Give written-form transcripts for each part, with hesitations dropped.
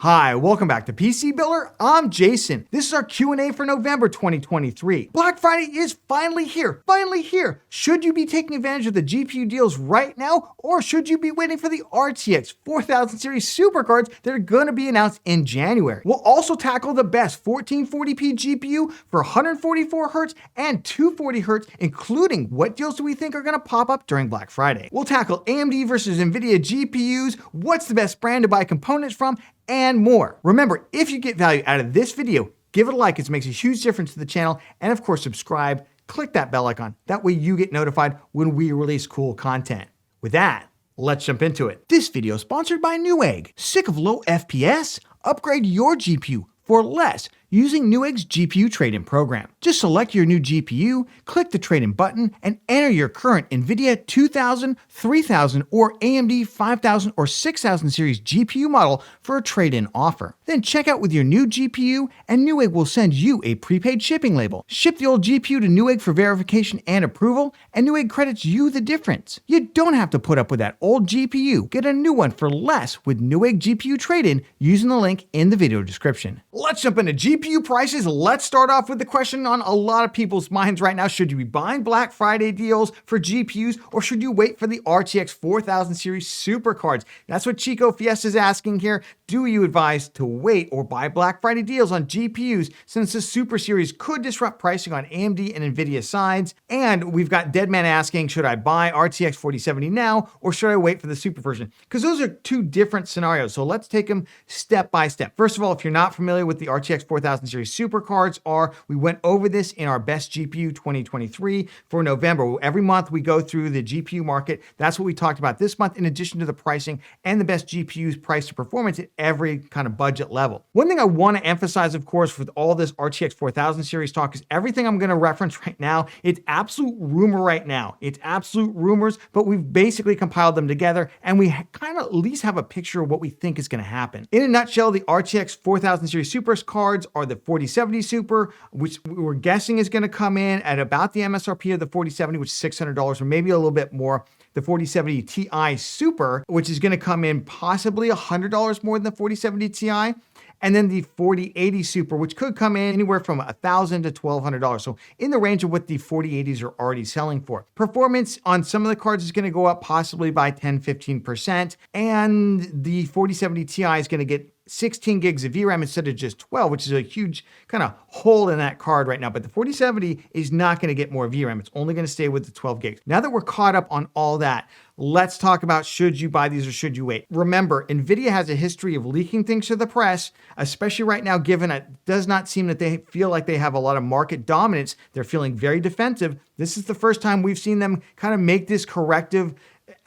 Hi, welcome back to PC Builder. I'm Jason. This is our Q&A for November 2023. Black Friday is finally here. Should you be taking advantage of the GPU deals right now, or should you be waiting for the RTX 4000 series supercards that are going to be announced in January? We'll also tackle the best 1440p GPU for 144Hz and 240Hz, including what deals do we think are going to pop up during Black Friday. We'll tackle AMD versus NVIDIA GPUs, what's the best brand to buy components from, and more. Remember, if you get value out of this video, give it a like. It makes a huge difference to the channel. And of course, subscribe, click that bell icon. That way you get notified when we release cool content. With that, let's jump into it. This video is sponsored by Newegg. Sick of low FPS? Upgrade your GPU for less using Newegg's GPU trade-in program. Just select your new GPU, click the trade-in button, and enter your current NVIDIA 2000, 3000, or AMD 5000 or 6000 series GPU model for a trade-in offer. Then check out with your new GPU, and Newegg will send you a prepaid shipping label. Ship the old GPU to Newegg for verification and approval, and Newegg credits you the difference. You don't have to put up with that old GPU. Get a new one for less with Newegg GPU trade-in using the link in the video description. Let's jump into GPU prices. Let's start off with the question on a lot of people's minds right now. Should you be buying Black Friday deals for GPUs, or should you wait for the RTX 4000 series supercards? That's what Chico Fiesta is asking here. Do you advise to wait or buy Black Friday deals on GPUs, since the Super Series could disrupt pricing on AMD and NVIDIA sides? And we've got Deadman asking, should I buy RTX 4070 now, or should I wait for the super version? Because those are two different scenarios. So let's take them step by step. First of all, if you're not familiar with the RTX 4000 series supercards we went over this in our best GPU 2023 for November. Every month we go through the GPU market. That's what we talked about this month, in addition to the pricing and the best GPUs price to performance at every kind of budget level. One thing I want to emphasize, of course, with all this RTX 4000 series talk is everything I'm going to reference right now, it's absolute rumor right now. It's absolute rumors, but we've basically compiled them together, and we kind of at least have a picture of what we think is going to happen. In a nutshell, the RTX 4000 series supercards are the 4070 Super, which we're guessing is going to come in at about the MSRP of the 4070, which is $600 or maybe a little bit more. The 4070 Ti Super, which is going to come in possibly $100 more than the 4070 Ti. And then the 4080 Super, which could come in anywhere from $1,000 to $1,200. So in the range of what the 4080s are already selling for. Performance on some of the cards is going to go up possibly by 10-15%. And the 4070 Ti is going to get 16 gigs of VRAM instead of just 12, which is a huge kind of hole in that card right now. But the 4070 is not going to get more VRAM. It's only going to stay with the 12 gigs. Now that we're caught up on all that, let's talk about, should you buy these or should you wait? Remember, NVIDIA has a history of leaking things to the press, especially right now, given it does not seem that they feel like they have a lot of market dominance. They're feeling very defensive. This is the first time we've seen them kind of make this corrective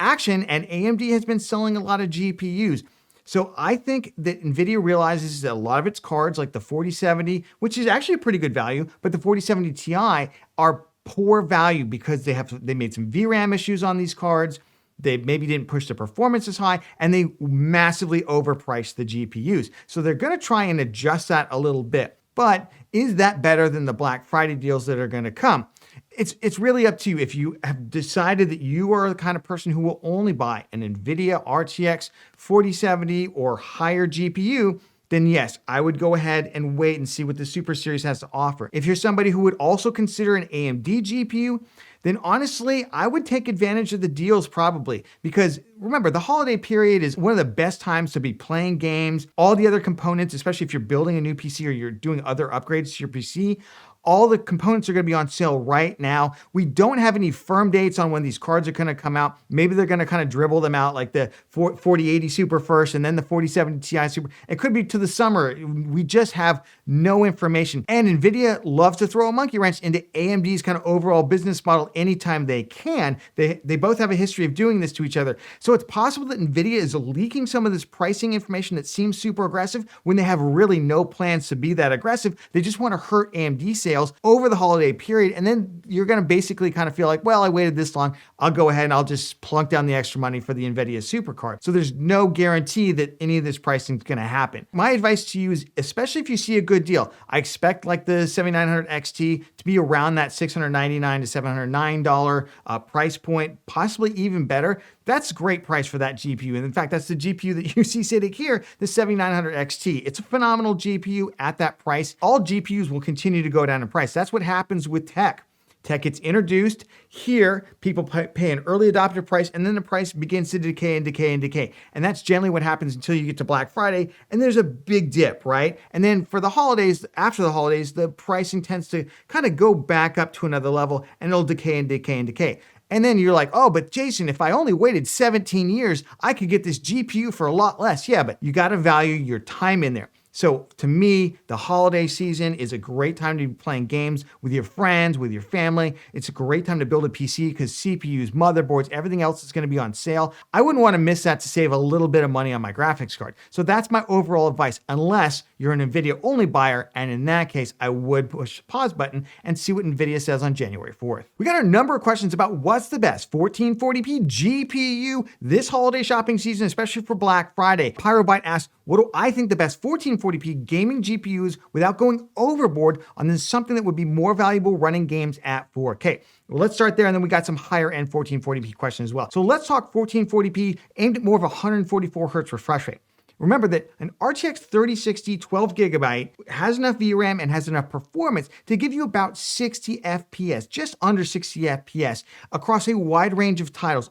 action, and AMD has been selling a lot of GPUs. So I think that NVIDIA realizes that a lot of its cards, like the 4070, which is actually a pretty good value, but the 4070 Ti are poor value because they made some VRAM issues on these cards. They maybe didn't push the performance as high, and they massively overpriced the GPUs. So they're going to try and adjust that a little bit. But is that better than the Black Friday deals that are going to come? It's really up to you. If you have decided that you are the kind of person who will only buy an NVIDIA RTX 4070 or higher GPU, then yes, I would go ahead and wait and see what the Super Series has to offer. If you're somebody who would also consider an AMD GPU, then honestly, I would take advantage of the deals probably, because remember, the holiday period is one of the best times to be playing games. All the other components, especially if you're building a new PC or you're doing other upgrades to your PC, all the components are going to be on sale right now. We don't have any firm dates on when these cards are going to come out. Maybe they're going to kind of dribble them out, like the 4080 Super first and then the 4070 Ti Super. It could be to the summer. We just have no information. And NVIDIA loves to throw a monkey wrench into AMD's kind of overall business model anytime they can. They both have a history of doing this to each other. So it's possible that NVIDIA is leaking some of this pricing information that seems super aggressive when they have really no plans to be that aggressive. They just want to hurt AMD sales over the holiday period, and then you're going to basically kind of feel like, well, I waited this long, I'll go ahead and I'll just plunk down the extra money for the NVIDIA supercard. So there's no guarantee that any of this pricing is going to happen. My advice to you is, especially if you see a good deal, I expect like the 7900 XT to be around that $699 to $709 price point, possibly even better. that's a great price for that GPU. And in fact, that's the GPU that you see sitting here, the 7900 XT. It's a phenomenal GPU at that price. All GPUs will continue to go down in price. That's what happens with tech. Tech gets introduced. Here, people pay an early adopter price, and then the price begins to decay and decay and decay. And that's generally what happens until you get to Black Friday, and there's a big dip, right? And then for the holidays, after the holidays, the pricing tends to kind of go back up to another level, and it'll decay and decay and decay. And then you're like, oh, but Jason, if I only waited 17 years, I could get this GPU for a lot less. Yeah, but you got to value your time in there. So to me, the holiday season is a great time to be playing games with your friends, with your family. It's a great time to build a PC because CPUs, motherboards, everything else is going to be on sale. I wouldn't want to miss that to save a little bit of money on my graphics card. So that's my overall advice, unless you're an NVIDIA only buyer. And in that case, I would push the pause button and see what NVIDIA says on January 4th. We got a number of questions about what's the best 1440p GPU this holiday shopping season, especially for Black Friday. Pyrobyte asks, what do I think the best 1440p gaming GPUs without going overboard on this something that would be more valuable running games at 4K? Well, let's start there, and then we got some higher end 1440p questions as well. So let's talk 1440p aimed at more of a 144 hertz refresh rate. Remember that an RTX 3060 12GB has enough VRAM and has enough performance to give you about 60 FPS, just under 60 FPS, across a wide range of titles,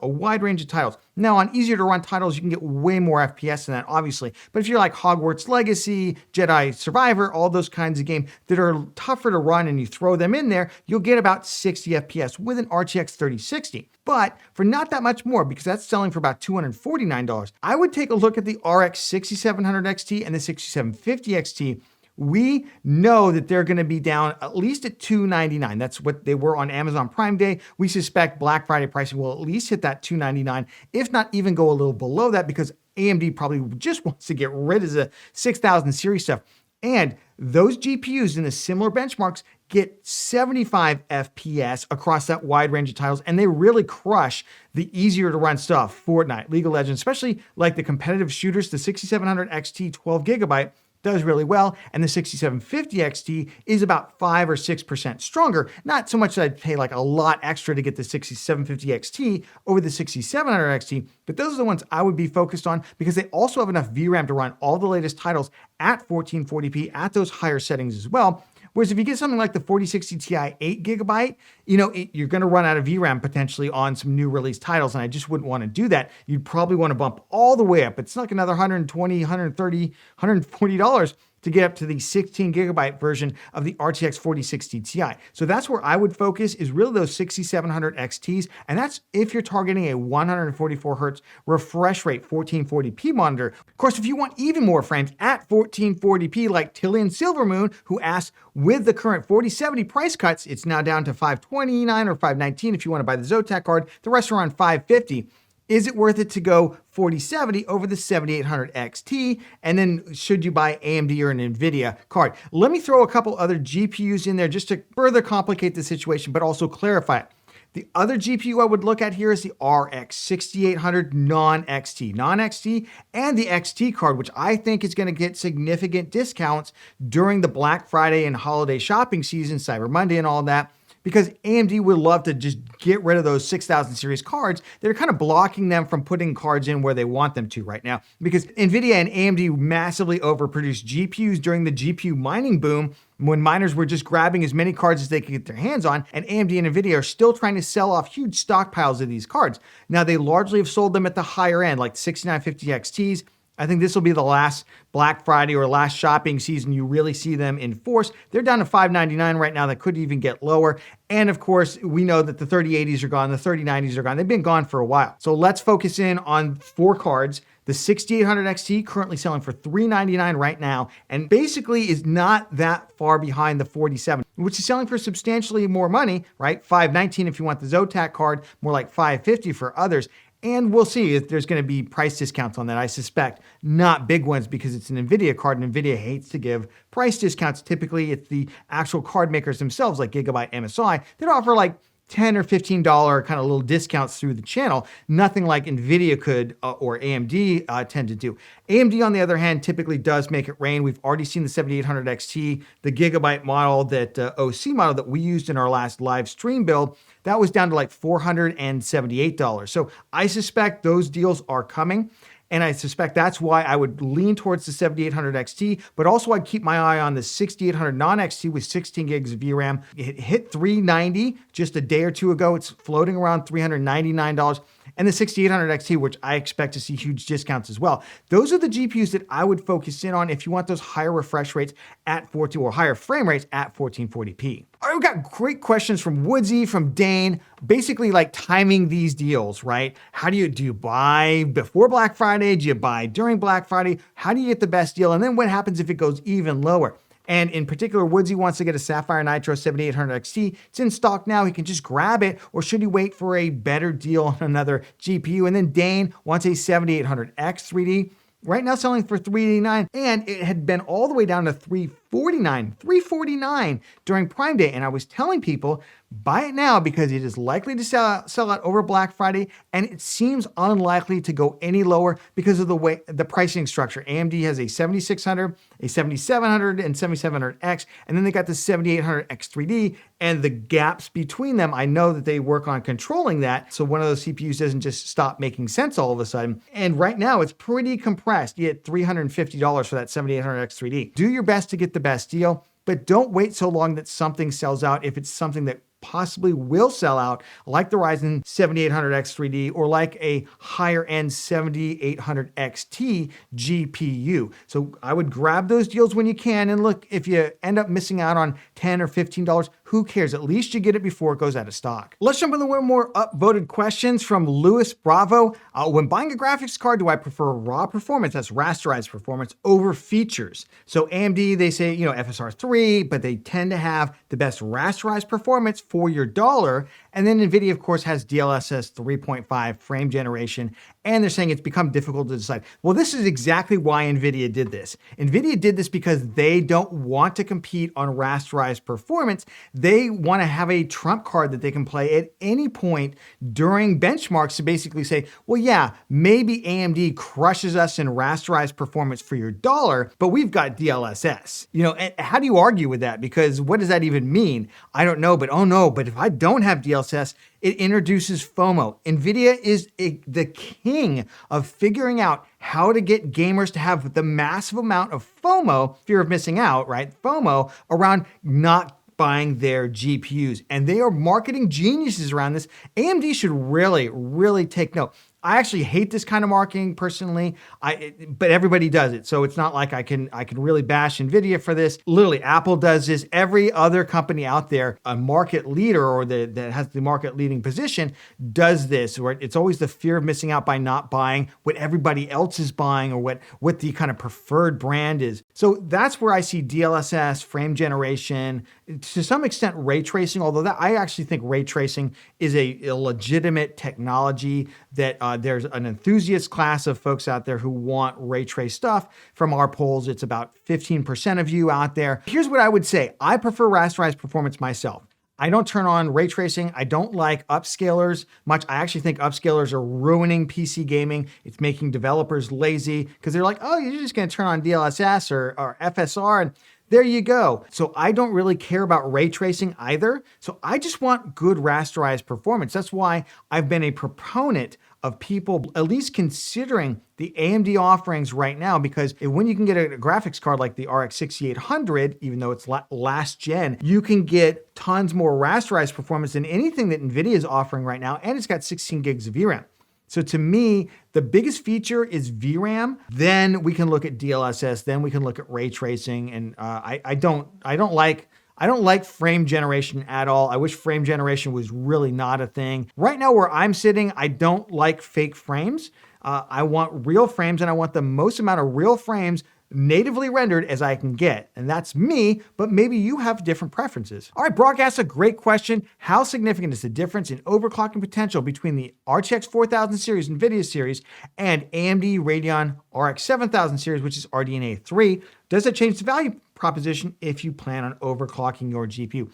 Now, on easier to run titles, you can get way more FPS than that, obviously. But if you're like Hogwarts Legacy, Jedi Survivor, all those kinds of games that are tougher to run and you throw them in there, you'll get about 60 FPS with an RTX 3060. But for not that much more, because that's selling for about $249, I would take a look at the RX 6700 XT and the 6750 XT. We know that they're going to be down at least at $299. That's what they were on Amazon Prime Day. We suspect Black Friday pricing will at least hit that $299, if not even go a little below that, because AMD probably just wants to get rid of the 6000 series stuff. And those GPUs in the similar benchmarks get 75 FPS across that wide range of titles, and they really crush the easier to run stuff, Fortnite, League of Legends, especially like the competitive shooters. The 6700 XT 12GB does really well, and the 6750 XT is about 5 or 6% stronger. Not so much that I'd pay like a lot extra to get the 6750 XT over the 6700 XT, but those are the ones I would be focused on because they also have enough VRAM to run all the latest titles at 1440p at those higher settings as well. Whereas if you get something like the 4060 Ti 8GB, you're going to run out of VRAM potentially on some new release titles, and I just wouldn't want to do that. You'd probably want to bump all the way up. It's like another $120, $130, $140 to get up to the 16GB version of the RTX 4060 Ti. So that's where I would focus, is really those 6700 XTs, and that's if you're targeting a 144 hertz refresh rate 1440p monitor. Of course, if you want even more frames at 1440p, like Tillian Silvermoon, who asks, with the current 4070 price cuts, it's now down to $529 or $519 if you want to buy the Zotac card. The rest are around $550. Is it worth it to go 4070 over the 7800 XT? And then should you buy AMD or an NVIDIA card? Let me throw a couple other GPUs in there just to further complicate the situation, but also clarify it. The other GPU I would look at here is the RX 6800 non-XT, and the XT card, which I think is going to get significant discounts during the Black Friday and holiday shopping season, Cyber Monday and all that, because AMD would love to just get rid of those 6000 series cards. They're kind of blocking them from putting cards in where they want them to right now, because NVIDIA and AMD massively overproduced GPUs during the GPU mining boom, when miners were just grabbing as many cards as they could get their hands on, and AMD and NVIDIA are still trying to sell off huge stockpiles of these cards. Now, they largely have sold them at the higher end, like 6950 XTs. I think this will be the last Black Friday or last shopping season you really see them in force. They're down to $599 right now. That could even get lower. And of course, we know that the 3080s are gone, the 3090s are gone. They've been gone for a while. So let's focus in on 4 cards. The 6800 XT currently selling for $399 right now, and basically is not that far behind the 4070, which is selling for substantially more money, right? $519 if you want the Zotac card, more like $550 for others. And we'll see if there's going to be price discounts on that. I suspect not big ones because it's an NVIDIA card, and NVIDIA hates to give price discounts. Typically, it's the actual card makers themselves, like Gigabyte, MSI, that offer like $10 or $15 kind of little discounts through the channel, nothing like NVIDIA could or AMD tend to do. AMD, on the other hand, typically does make it rain. We've already seen the 7800 XT, the Gigabyte model, that OC model that we used in our last live stream build. That was down to like $478. So I suspect those deals are coming. And I suspect that's why I would lean towards the 7800 XT, but also I'd keep my eye on the 6800 non-XT with 16 gigs of VRAM. It hit $390 just a day or two ago. It's floating around $399. And the 6800 XT, which I expect to see huge discounts as well. Those are the GPUs that I would focus in on if you want those higher refresh rates at 14 or higher frame rates at 1440p. All right, we've got great questions from Woodsy, from Dane, basically like timing these deals, right? How do you buy before Black Friday? Do you buy during Black Friday? How do you get the best deal? And then what happens if it goes even lower? And in particular, Woodsy wants to get a Sapphire Nitro 7800 XT. It's in stock now. He can just grab it, or should he wait for a better deal on another GPU? And then Dane wants a 7800X 3D. Right now selling for $389, and it had been all the way down to $349 during Prime Day. And I was telling people, buy it now because it is likely to sell out over Black Friday, and it seems unlikely to go any lower because of the way the pricing structure. AMD has a 7600, a 7700, and 7700X, and then they got the 7800X 3D, and the gaps between them, I know that they work on controlling that, so one of those CPUs doesn't just stop making sense all of a sudden. And right now, it's pretty compressed. You get $350 for that 7800X 3D. Do your best to get the best deal, but don't wait so long that something sells out if it's something that possibly will sell out, like the Ryzen 7800X 3D or like a higher end 7800 XT GPU. So I would grab those deals when you can. And look, if you end up missing out on $10 or $15, who cares? At least you get it before it goes out of stock. Let's jump into one more upvoted questions from Louis Bravo. When buying a graphics card, do I prefer raw performance, that's rasterized performance, over features? So AMD, they say, FSR 3, but they tend to have the best rasterized performance for your dollar. And then NVIDIA, of course, has DLSS 3.5 frame generation, and they're saying it's become difficult to decide. Well, this is exactly why NVIDIA did this. NVIDIA did this because they don't want to compete on rasterized performance. They want to have a trump card that they can play at any point during benchmarks to basically say, well, yeah, maybe AMD crushes us in rasterized performance for your dollar, but we've got DLSS. And how do you argue with that? Because what does that even mean? I don't know, but oh no, but if I don't have DLSS, it introduces FOMO. NVIDIA is the king of figuring out how to get gamers to have the massive amount of FOMO, fear of missing out, right? FOMO around not buying their GPUs. And they are marketing geniuses around this. AMD should really, really take note. I actually hate this kind of marketing personally, but everybody does it. So it's not like I can really bash NVIDIA for this. Literally, Apple does this. Every other company out there, a market leader or that has the market leading position, does this. Where it's always the fear of missing out by not buying what everybody else is buying or what the kind of preferred brand is. So that's where I see DLSS, frame generation, to some extent ray tracing, although I actually think ray tracing is a legitimate technology that there's an enthusiast class of folks out there who want ray trace stuff. From our polls, it's about 15% of you out there. Here's what I would say. I prefer rasterized performance myself. I don't turn on ray tracing. I don't like upscalers much. I actually think upscalers are ruining PC gaming. It's making developers lazy because they're like, oh, you're just going to turn on DLSS or FSR and there you go. So I don't really care about ray tracing either. So I just want good rasterized performance. That's why I've been a proponent of people at least considering the AMD offerings right now, because when you can get a graphics card like the RX 6800, even though it's last gen, you can get tons more rasterized performance than anything that NVIDIA is offering right now, and it's got 16 gigs of VRAM. So to me, the biggest feature is VRAM. Then we can look at DLSS. Then we can look at ray tracing. And I don't like frame generation at all. I wish frame generation was really not a thing. Right now, where I'm sitting, I don't like fake frames. I want real frames, and I want the most amount of real frames natively rendered as I can get. And that's me, but maybe you have different preferences. All right, Brock asks a great question. How significant is the difference in overclocking potential between the RTX 4000 series NVIDIA series and AMD Radeon RX 7000 series, which is RDNA 3? Does it change the value proposition if you plan on overclocking your GPU?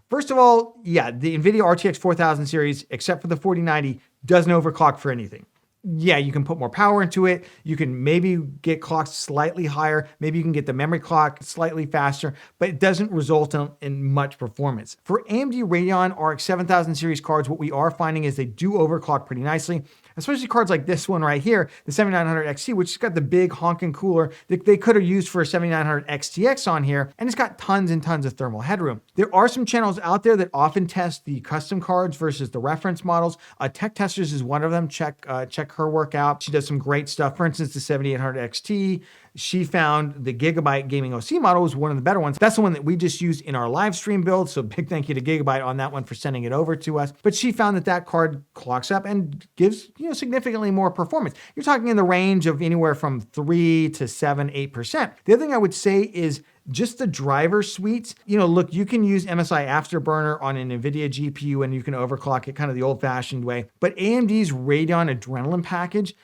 First of all, yeah, the NVIDIA RTX 4000 series, except for the 4090, doesn't overclock for anything. Yeah, you can put more power into it. You can maybe get clocks slightly higher. Maybe you can get the memory clock slightly faster, but it doesn't result in much performance. For AMD Radeon RX 7000 series cards, what we are finding is they do overclock pretty nicely, especially cards like this one right here, the 7900 XT, which has got the big honking cooler that they could have used for a 7900 XTX on here, and it's got tons and tons of thermal headroom. There are some channels out there that often test the custom cards versus the reference models. Tech Testers is one of them. Check her work out. She does some great stuff. For instance, the 7800 XT, she found the Gigabyte gaming OC model was one of the better ones. That's the one that we just used in our live stream build. So big thank you to Gigabyte on that one for sending it over to us. But she found that card clocks up and gives, significantly more performance. You're talking in the range of anywhere from 3 to 7, 8%. The other thing I would say is just the driver suites. Look, you can use MSI Afterburner on an NVIDIA GPU and you can overclock it kind of the old fashioned way. But AMD's Radeon Adrenalin package,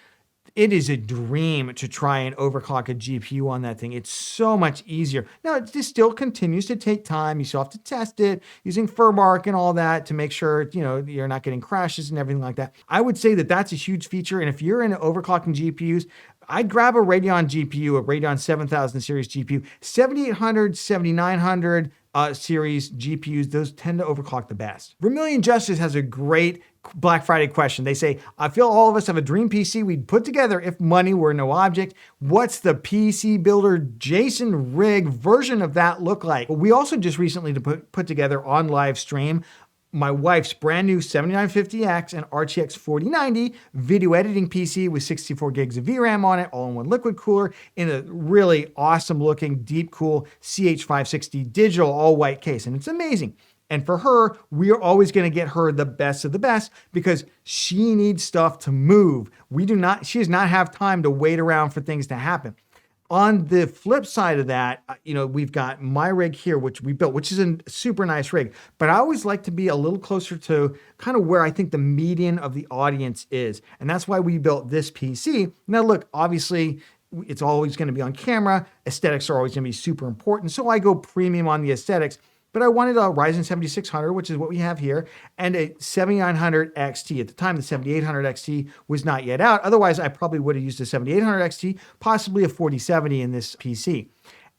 it is a dream to try and overclock a GPU on that thing. It's so much easier. Now, it just still continues to take time. You still have to test it using FOMOing and all that to make sure, you're not getting crashes and everything like that. I would say that that's a huge feature. And if you're into overclocking GPUs, I'd grab a Radeon GPU, a Radeon 7000 series GPU, 7800, 7900 series GPUs, those tend to overclock the best. Vermilion Justice has a great Black Friday question. They say, I feel all of us have a dream PC we'd put together if money were no object. What's the PC builder Jason rig version of that look like? Well, we also just recently put together on live stream my wife's brand new 7950X and RTX 4090 video editing PC with 64 gigs of VRAM on it, all in one liquid cooler in a really awesome looking deep cool CH560 digital all white case. And it's amazing. And for her, we are always going to get her the best of the best because she needs stuff to move. She does not have time to wait around for things to happen. On the flip side of that, we've got my rig here, which we built, which is a super nice rig. But I always like to be a little closer to kind of where I think the median of the audience is. And that's why we built this PC. Now, look, obviously, it's always going to be on camera. Aesthetics are always going to be super important. So I go premium on the aesthetics. But I wanted a Ryzen 7600, which is what we have here, and a 7900 XT. At the time, the 7800 XT was not yet out. Otherwise, I probably would have used a 7800 XT, possibly a 4070 in this PC.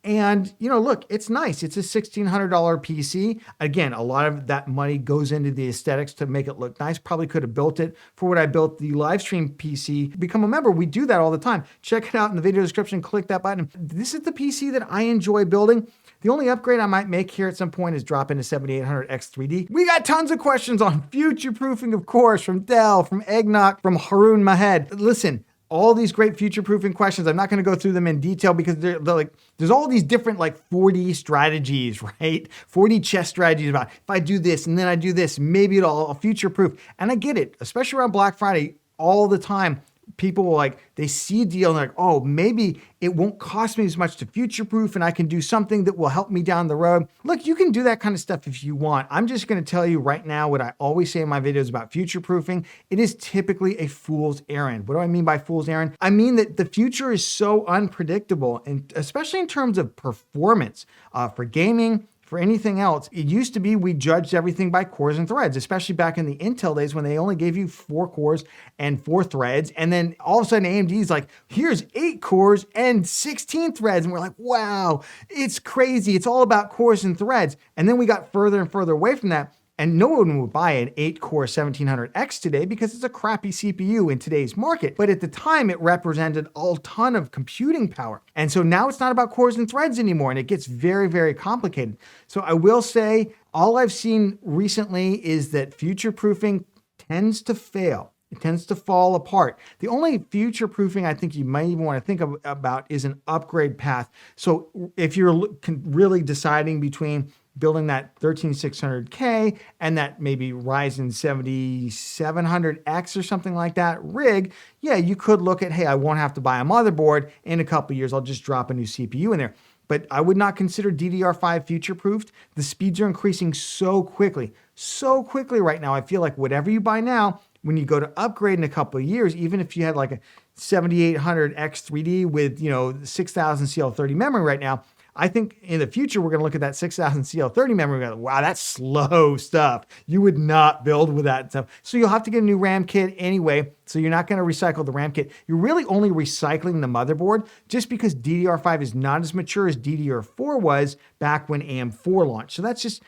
And, look, it's nice. It's a $1,600 PC. Again, a lot of that money goes into the aesthetics to make it look nice. Probably could have built it for what I built the live stream PC. Become a member. We do that all the time. Check it out in the video description. Click that button. This is the PC that I enjoy building. The only upgrade I might make here at some point is drop into 7800X3D. We got tons of questions on future-proofing, of course, from Dell, from Eggnog, from Harun Mahed. Listen, all these great future-proofing questions, I'm not going to go through them in detail because they're like, there's all these different 4D strategies, right? 4D chess strategies about if I do this and then I do this, maybe it'll future-proof. And I get it, especially around Black Friday all the time. People will they see a deal and they're like, oh, maybe it won't cost me as much to future-proof and I can do something that will help me down the road. Look, you can do that kind of stuff if you want. I'm just going to tell you right now what I always say in my videos about future-proofing. It is typically a fool's errand. What do I mean by fool's errand? I mean that the future is so unpredictable, and especially in terms of performance for gaming, for anything else. It used to be we judged everything by cores and threads, especially back in the Intel days when they only gave you 4 cores and 4 threads. And then all of a sudden AMD's like, here's 8 cores and 16 threads. And we're like, wow, it's crazy. It's all about cores and threads. And then we got further and further away from that. And no one would buy an 8-core 1700X today because it's a crappy CPU in today's market. But at the time, it represented a ton of computing power. And so now it's not about cores and threads anymore, and it gets very, very complicated. So I will say, all I've seen recently is that future-proofing tends to fail. It tends to fall apart. The only future-proofing I think you might even want to think about is an upgrade path. So if you're really deciding between building that 13600K and that maybe Ryzen 7700X or something like that rig, yeah, you could look at, hey, I won't have to buy a motherboard. In a couple of years, I'll just drop a new CPU in there. But I would not consider DDR5 future-proofed. The speeds are increasing so quickly right now. I feel like whatever you buy now, when you go to upgrade in a couple of years, even if you had like a 7800X3D with, 6000 CL30 memory right now, I think in the future, we're going to look at that 6000 CL30 memory and go, wow, that's slow stuff. You would not build with that stuff. So you'll have to get a new RAM kit anyway. So you're not going to recycle the RAM kit. You're really only recycling the motherboard just because DDR5 is not as mature as DDR4 was back when AM4 launched. So that's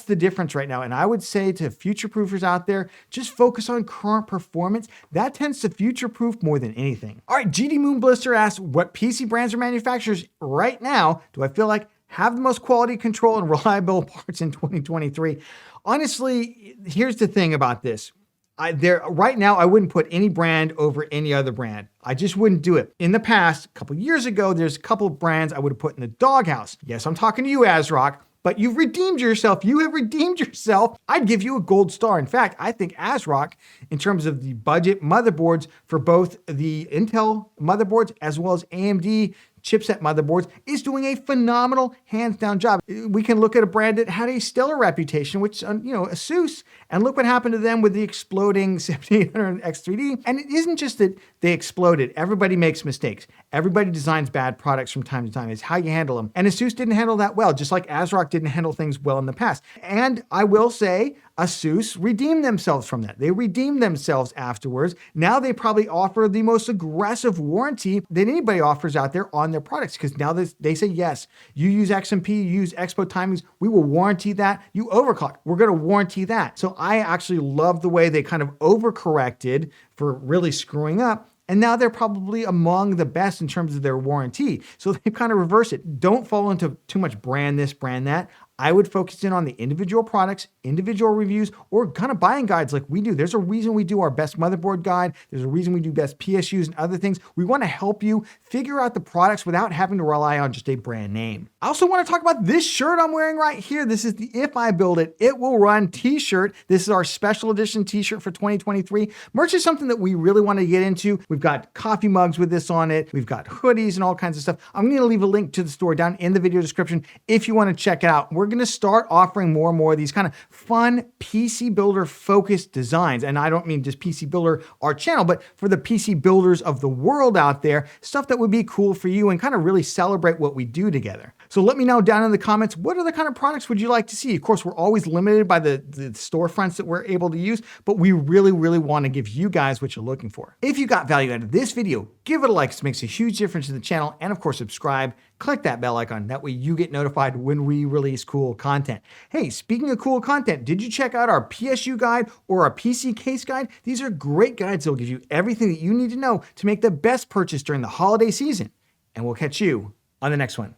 the difference right now. And I would say to future proofers out there, just focus on current performance. That tends to future proof more than anything. All right, GD Moon Blister asks, what PC brands or manufacturers right now do I feel like have the most quality control and reliable parts in 2023? Honestly, here's the thing about this. Right now, I wouldn't put any brand over any other brand. I just wouldn't do it. In the past, a couple years ago, there's a couple of brands I would have put in the doghouse. Yes, I'm talking to you, ASRock, but you've redeemed yourself. You have redeemed yourself. I'd give you a gold star. In fact, I think ASRock, in terms of the budget motherboards for both the Intel motherboards as well as AMD chipset motherboards, is doing a phenomenal, hands-down job. We can look at a brand that had a stellar reputation, which, ASUS, and look what happened to them with the exploding 7800X3D. And it isn't just that they exploded. Everybody makes mistakes. Everybody designs bad products from time to time. It's how you handle them. And ASUS didn't handle that well, just like ASRock didn't handle things well in the past. And I will say, ASUS redeemed themselves from that. They redeemed themselves afterwards. Now they probably offer the most aggressive warranty that anybody offers out there on their products, because now they say, yes, you use XMP, you use Expo timings, we will warranty that. You overclock, we're going to warranty that. So I actually love the way they kind of overcorrected for really screwing up. And now they're probably among the best in terms of their warranty. So they kind of reverse it. Don't fall into too much brand this, brand that. I would focus in on the individual products, individual reviews, or kind of buying guides like we do. There's a reason we do our best motherboard guide. There's a reason we do best PSUs and other things. We want to help you figure out the products without having to rely on just a brand name. I also want to talk about this shirt I'm wearing right here. This is the If I Build It, It Will Run t-shirt. This is our special edition t-shirt for 2023. Merch is something that we really want to get into. We've got coffee mugs with this on it. We've got hoodies and all kinds of stuff. I'm going to leave a link to the store down in the video description if you want to check it out. We're going to start offering more and more of these kind of fun PC builder focused designs. And I don't mean just PC builder, our channel, but for the PC builders of the world out there, stuff that would be cool for you and kind of really celebrate what we do together. So let me know down in the comments, what other kind of products would you like to see? Of course, we're always limited by the storefronts that we're able to use, but we really want to give you guys what you're looking for. If you got value out of this video, give it a like. It makes a huge difference in the channel. And of course, subscribe. Click that bell icon. That way you get notified when we release cool content. Hey, speaking of cool content, did you check out our PSU guide or our PC case guide? These are great guides that will give you everything that you need to know to make the best purchase during the holiday season. And we'll catch you on the next one.